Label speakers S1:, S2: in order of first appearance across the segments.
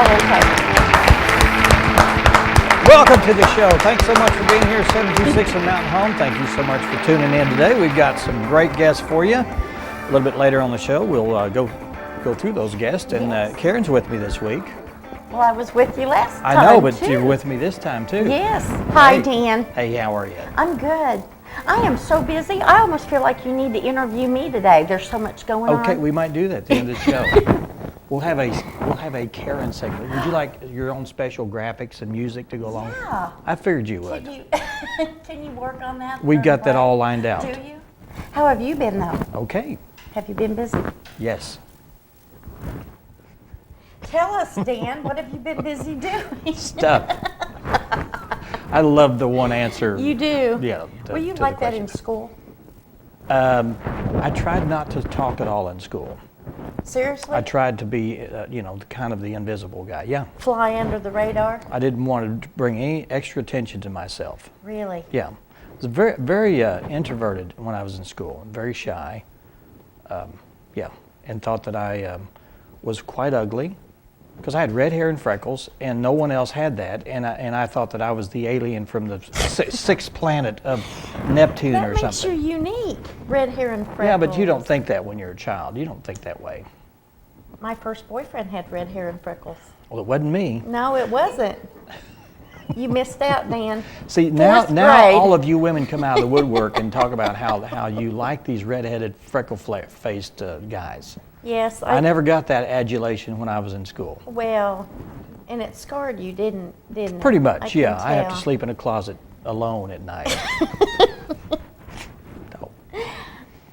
S1: Oh, okay.
S2: Welcome to the show. Thanks so much for being here, 726 on Mountain Home. Thank you so much for tuning in today. We've got some great guests for you. A little bit later on the show, we'll go through those guests. And
S1: Yes.
S2: Karen's with me this week.
S1: Well, I was with you last time,
S2: I know, but
S1: too.
S2: you're with me this time, too.
S1: Yes. Hi,
S2: Hey.
S1: Dan.
S2: Hey, how are you?
S1: I'm good. I am so busy. I almost feel like you need to interview me today. There's so much going on.
S2: Okay, we might do that at the end of the show. We'll have a Karen segment. Would you like your own special graphics and music to go along?
S1: Yeah.
S2: I figured you would.
S1: Can you work on that?
S2: We got that all lined out.
S1: Do you? How have you been, though?
S2: Okay.
S1: Have you been busy?
S2: Yes.
S1: Tell us, Dan, what have you been busy doing?
S2: Stuff. I love the one answer.
S1: You do?
S2: Yeah.
S1: Were you
S2: to the
S1: like that
S2: question.
S1: in school?
S2: I tried not to talk at all in school.
S1: Seriously?
S2: I tried to be, kind of the invisible guy. Yeah.
S1: Fly under the radar?
S2: I didn't want to bring any extra attention to myself.
S1: Really?
S2: Yeah. I was very, very introverted when I was in school, very shy. And thought that I was quite ugly because I had red hair and freckles, and no one else had that. And I thought that I was the alien from the sixth planet of Neptune
S1: That
S2: or
S1: makes
S2: something.
S1: you unique. Red hair and freckles.
S2: Yeah, but you don't think that when you're a child. You don't think that way.
S1: My first boyfriend had red hair and freckles.
S2: Well, it wasn't me.
S1: No, it wasn't. You missed out, Dan.
S2: See, now
S1: grade.
S2: all of you women come out of the woodwork and talk about how you like these red-headed, freckle-faced guys.
S1: Yes,
S2: I never got that adulation when I was in school.
S1: Well, and it scarred you, didn't it?
S2: Pretty much,
S1: can
S2: yeah. I have to
S1: tell.
S2: sleep in a closet alone at night.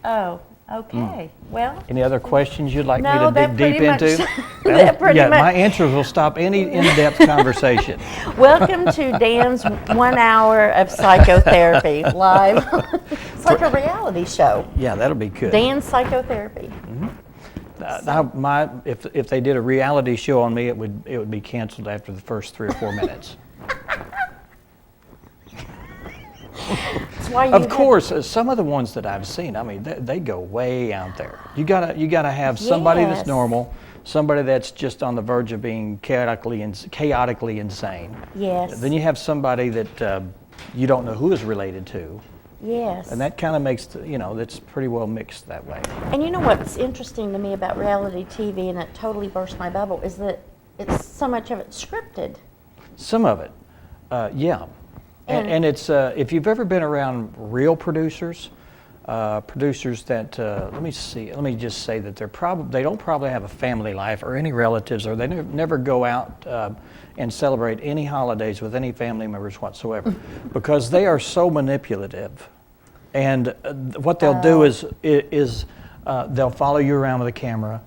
S1: Oh, okay. Well,
S2: Any other questions you'd like
S1: No,
S2: me
S1: that
S2: to dig deep
S1: pretty much-
S2: into?
S1: that pretty
S2: yeah,
S1: much-
S2: my answers will stop any in-depth conversation.
S1: welcome to Dan's 1 hour of psychotherapy live. It's like a reality show.
S2: Yeah, that'll be good.
S1: Dan's psychotherapy.
S2: If they did a reality show on me, it would be canceled after the first 3 or 4 minutes.
S1: That's why you
S2: Of course, some of the ones that I've seen, I mean, they go way out there. You gotta have somebody
S1: Yes.
S2: that's normal, somebody that's just on the verge of being chaotically insane.
S1: Yes.
S2: Then you have somebody that you don't know who is related to,
S1: Yes.
S2: and that kind of makes that's pretty well mixed that way.
S1: And you know what's interesting to me about reality TV, and it totally burst my bubble, is that it's so much of it scripted.
S2: Some of it, yeah. And it's if you've ever been around real producers that let me just say that they don't probably have a family life or any relatives, or they never go out and celebrate any holidays with any family members whatsoever, because they are so manipulative. And what they'll do is they'll follow you around with a camera,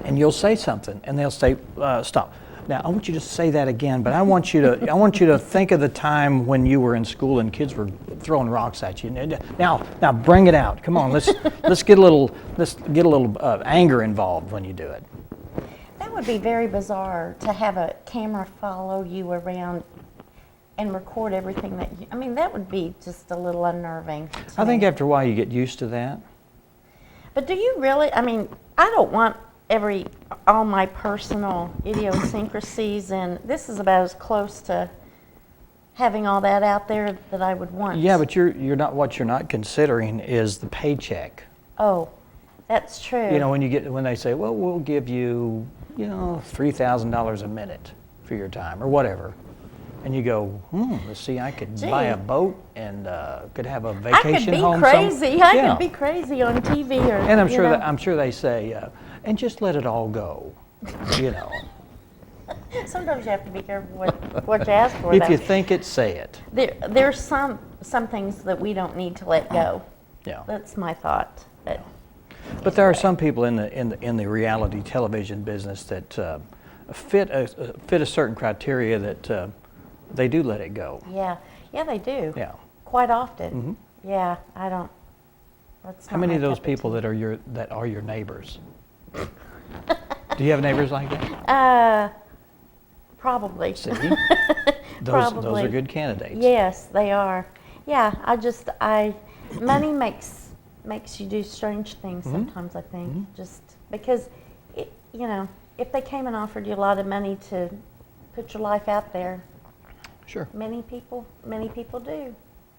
S2: and you'll say something, and they'll say, "Stop." Now, I want you to say that again, but I want you to think of the time when you were in school and kids were throwing rocks at you. Now bring it out. Come on, let's get a little anger involved when you do it.
S1: That would be very bizarre to have a camera follow you around and record everything that you, I mean, that would be just a little unnerving.
S2: I think after a while you get used to that.
S1: But do you really, I mean, I don't want all my personal idiosyncrasies, and this is about as close to having all that out there that I would want.
S2: Yeah, but what you're not considering is the paycheck.
S1: Oh, that's true.
S2: When they say, well, we'll give you, $3,000 a minute for your time or whatever. And you go, let's see, I could buy a boat and could have a vacation home.
S1: I could be crazy on TV,
S2: And I'm sure they say, and just let it all go,
S1: Sometimes you have to be careful what you ask for.
S2: If you think it, say it.
S1: There's some things that we don't need to let go.
S2: Yeah.
S1: That's my thought.
S2: But there are some people in the reality television business that fit a certain criteria that they do let it go.
S1: Yeah, they do.
S2: Yeah.
S1: Quite often. Yeah, I don't. That's
S2: How many of those people that are your neighbors? Do you have neighbors like that?
S1: Probably.
S2: See? Those
S1: Probably.
S2: are good candidates.
S1: Yes, they are. Yeah, money makes you do strange things sometimes, I think. Just because, it if they came and offered you a lot of money to put your life out there,
S2: Sure.
S1: many people do.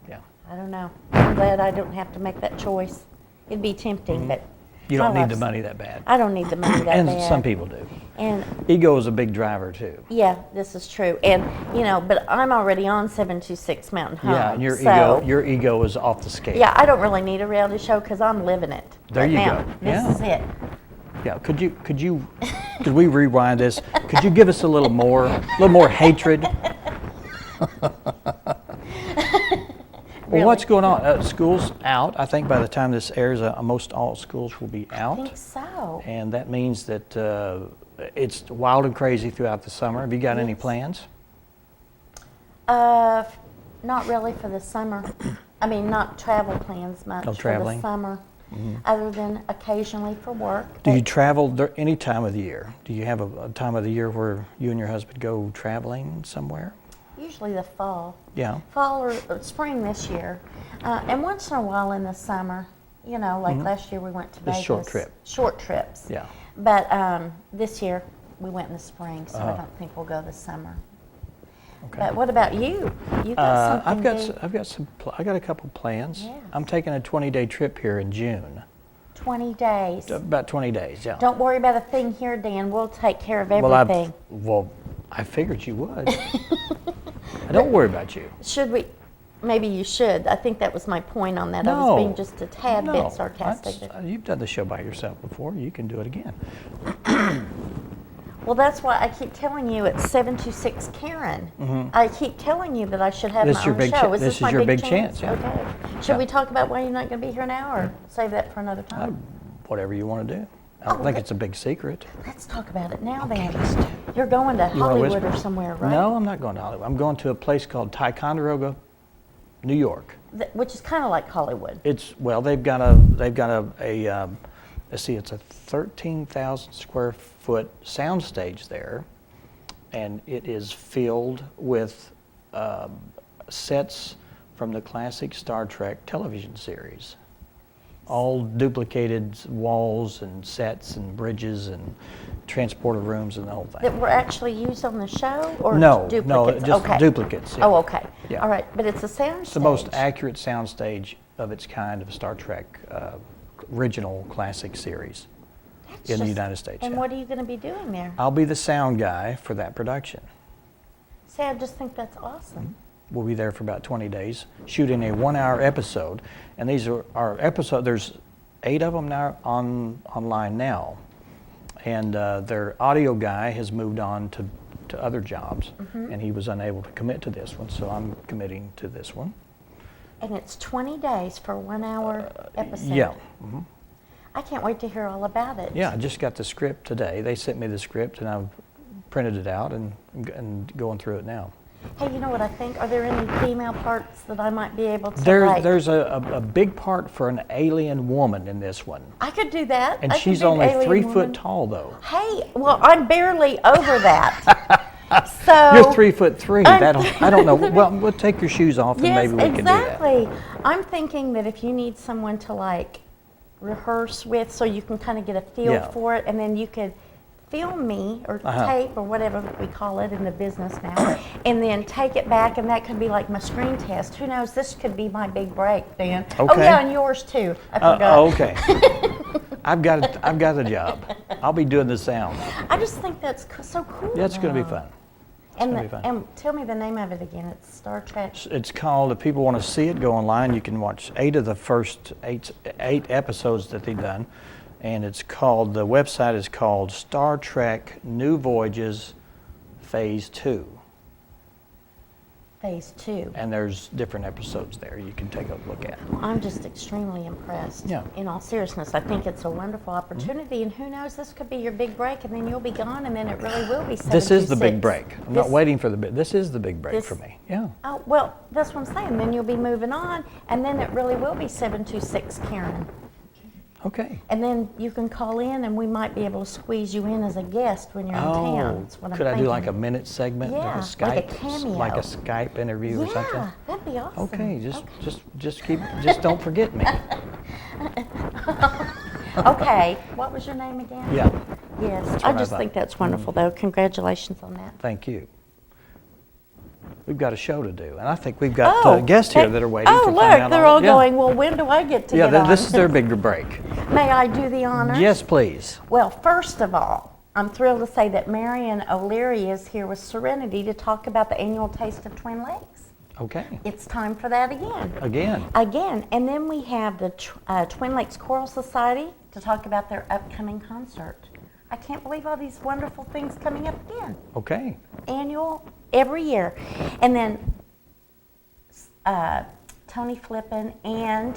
S2: Yeah.
S1: I don't know. I'm glad I don't have to make that choice. It'd be tempting, but
S2: You don't
S1: my
S2: need the
S1: life's-
S2: money that bad.
S1: I don't need the money that
S2: And
S1: bad.
S2: some people do.
S1: And
S2: Ego is a big driver too.
S1: yeah, this is true. And but I'm already on 726 Mountain Home.
S2: Yeah, and
S1: so,
S2: your ego is off the scale.
S1: Yeah, I don't really need a reality show because I'm living it.
S2: There
S1: right
S2: you
S1: now.
S2: go.
S1: This
S2: Yeah.
S1: is it.
S2: Yeah. Could we rewind this? Could you give us a little more hatred? Well, what's going on? School's out. I think by the time this airs, most all schools will be
S1: I
S2: out.
S1: think so.
S2: And that means that it's wild and crazy throughout the summer. Have you got any
S1: Yes.
S2: plans?
S1: Not really for the summer. I mean, not travel plans much
S2: No
S1: for
S2: traveling?
S1: the summer, other than occasionally for work.
S2: Do you
S1: But
S2: travel any time of the year? Do you have a time of the year where you and your husband go traveling somewhere?
S1: usually the fall.
S2: Yeah.
S1: Fall or spring this year. And once in a while in the summer, like last year we went to
S2: Just
S1: Vegas.
S2: short trip.
S1: Short trips.
S2: Yeah.
S1: But this year we went in the spring, so I
S2: Oh.
S1: don't think we'll go this summer.
S2: Okay.
S1: But what about you? You got something
S2: I got a couple plans.
S1: Yes.
S2: I'm taking a 20-day trip here in June.
S1: 20 days.
S2: About 20 days, yeah.
S1: Don't worry about a thing here, Dan. We'll take care of
S2: Well,
S1: everything.
S2: I figured you would. I don't worry about you.
S1: Should we? Maybe you should. I think that was my point on that. I
S2: No.
S1: was being just a tad
S2: No,
S1: bit sarcastic.
S2: you've done the show by yourself before. You can do it again.
S1: Well, that's why I keep telling you it's 726 Karen. I keep telling you that I should have
S2: This
S1: my
S2: is your
S1: own
S2: big
S1: show.
S2: cha-
S1: Is
S2: this is
S1: my
S2: your
S1: big
S2: big chance, yeah.
S1: Okay. Should
S2: Yeah.
S1: we talk about why you're not going to be here now, or save that for another time?
S2: Whatever you want to do. I don't think it's a big secret.
S1: Let's talk about it now, then. You're going to
S2: wanna
S1: Hollywood
S2: whisper?
S1: or somewhere, right?
S2: No, I'm not going to Hollywood. I'm going to a place called Ticonderoga, New York.
S1: Which is kind of like Hollywood.
S2: They've got a let's see, it's a 13,000 square foot soundstage there, and it is filled with sets from the classic Star Trek television series. All duplicated walls and sets and bridges and transporter rooms and the whole thing.
S1: That were actually used on the show, or
S2: No,
S1: duplicates?
S2: just
S1: Okay.
S2: duplicates. Yeah.
S1: Oh, okay.
S2: Yeah.
S1: All right, but it's a sound
S2: It's the most accurate soundstage of its kind of Star Trek original classic series in the United States.
S1: And
S2: yeah.
S1: what are you going to be doing there?
S2: I'll be the sound guy for that production.
S1: See, I just think that's awesome.
S2: We'll be there for about 20 days, shooting a 1-hour episode. And these are our episodes. There's 8 of them now online now. And their audio guy has moved on to other jobs, and he was unable to commit to this one, so I'm committing to this one.
S1: And it's 20 days for a 1-hour episode.
S2: Yeah.
S1: I can't wait to hear all about it.
S2: Yeah, I just got the script today. They sent me the script, and I've printed it out and going through it now.
S1: Hey, you know what I think? Are there any female parts that I might be able to
S2: There's a big part for an alien woman in this one.
S1: I could do that.
S2: And
S1: I could
S2: she's
S1: be an
S2: only
S1: alien
S2: 3
S1: woman.
S2: foot tall, though.
S1: Hey, well, I'm barely over that. So
S2: You're 3'3".
S1: I'm-
S2: I don't know. Well, we'll take your shoes off and
S1: Yes,
S2: maybe we can do that.
S1: exactly. I'm thinking that if you need someone to rehearse with, so you can kind of get a feel
S2: Yeah.
S1: for it, and then you could film me or
S2: Uh-huh.
S1: tape or whatever we call it in the business now, and then take it back, and that could be like my screen test. Who knows? This could be my big break, Dan. Oh
S2: Okay.
S1: yeah, and yours too. I forgot.
S2: Okay. I've got a job. I'll be doing the sound.
S1: I just think that's so cool.
S2: Yeah, it's going to be
S1: though.
S2: fun.
S1: And,
S2: gonna be fun.
S1: and tell me the name of it again. It's Star Trek.
S2: It's called, if people want to see it, go online. You can watch 8 of the first eight episodes that they've done. And it's called, the website is called Star Trek New Voyages Phase 2.
S1: Phase 2.
S2: And there's different episodes there you can take a look at.
S1: I'm just extremely impressed.
S2: Yeah.
S1: In all seriousness, I think it's a wonderful opportunity, and who knows, this could be your big break, and then you'll be gone, and then it really will be 726.
S2: This is the big break. I'm not
S1: This-
S2: waiting for the big, this is the big break
S1: this-
S2: for me. Yeah.
S1: Oh, well, that's what I'm saying. Then you'll be moving on, and then it really will be 726 Karen.
S2: Okay.
S1: And then you can call in, and we might be able to squeeze you in as a guest when you're in town. That's what I'm
S2: could I do like a
S1: thinking.
S2: minute segment?
S1: Yeah,
S2: of a
S1: like a
S2: Skype,
S1: cameo.
S2: like a Skype interview or something?
S1: Yeah, that'd be awesome.
S2: Okay, just don't forget me.
S1: Okay, what was your name again?
S2: Yeah.
S1: Yes,
S2: That's
S1: I
S2: what
S1: just
S2: thought.
S1: think that's wonderful, though. Congratulations on that.
S2: Thank you. We've got a show to do, and I think we've got guests here that are waiting
S1: oh,
S2: to
S1: look,
S2: find out.
S1: they're all going, well, when do I get to
S2: Yeah,
S1: get on?
S2: this is their big break.
S1: May I do the honors?
S2: Yes, please.
S1: Well, first of all, I'm thrilled to say that Marion O'Leary is here with Serenity to talk about the annual Taste of Twin Lakes.
S2: Okay.
S1: It's time for that again.
S2: Again.
S1: And then we have the Twin Lakes Choral Society to talk about their upcoming concert. I can't believe all these wonderful things coming up again.
S2: Okay.
S1: Annual, every year. And then Tony Flippin and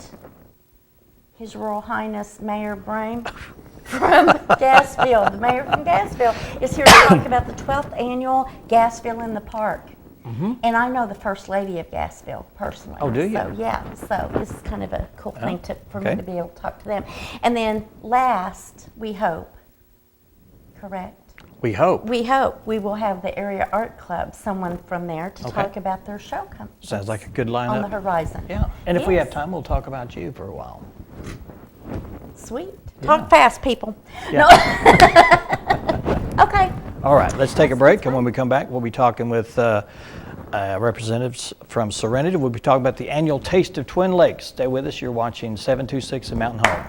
S1: His Royal Highness Mayor Brame from Gasville, the mayor from Gasville, is here to talk about the 12th annual Gasville in the Park. And I know the First Lady of Gasville personally.
S2: Oh, do you?
S1: So, yeah, so this is kind of a cool thing for me
S2: okay.
S1: to be able to talk to them. And then last, we hope, correct?
S2: We hope.
S1: We hope we will have the Area Art Club, someone from there, to
S2: Okay.
S1: talk about their show
S2: Sounds like a good lineup.
S1: on the horizon.
S2: Yeah. And if we
S1: Yes.
S2: have time, we'll talk about you for a while.
S1: Sweet.
S2: Yeah.
S1: Talk fast, people.
S2: Yeah.
S1: No. Okay.
S2: All right, let's take a break, and when we come back, we'll be talking with representatives from Serenity. We'll be talking about the annual Taste of Twin Lakes. Stay with us. You're watching 726 in Mountain Home.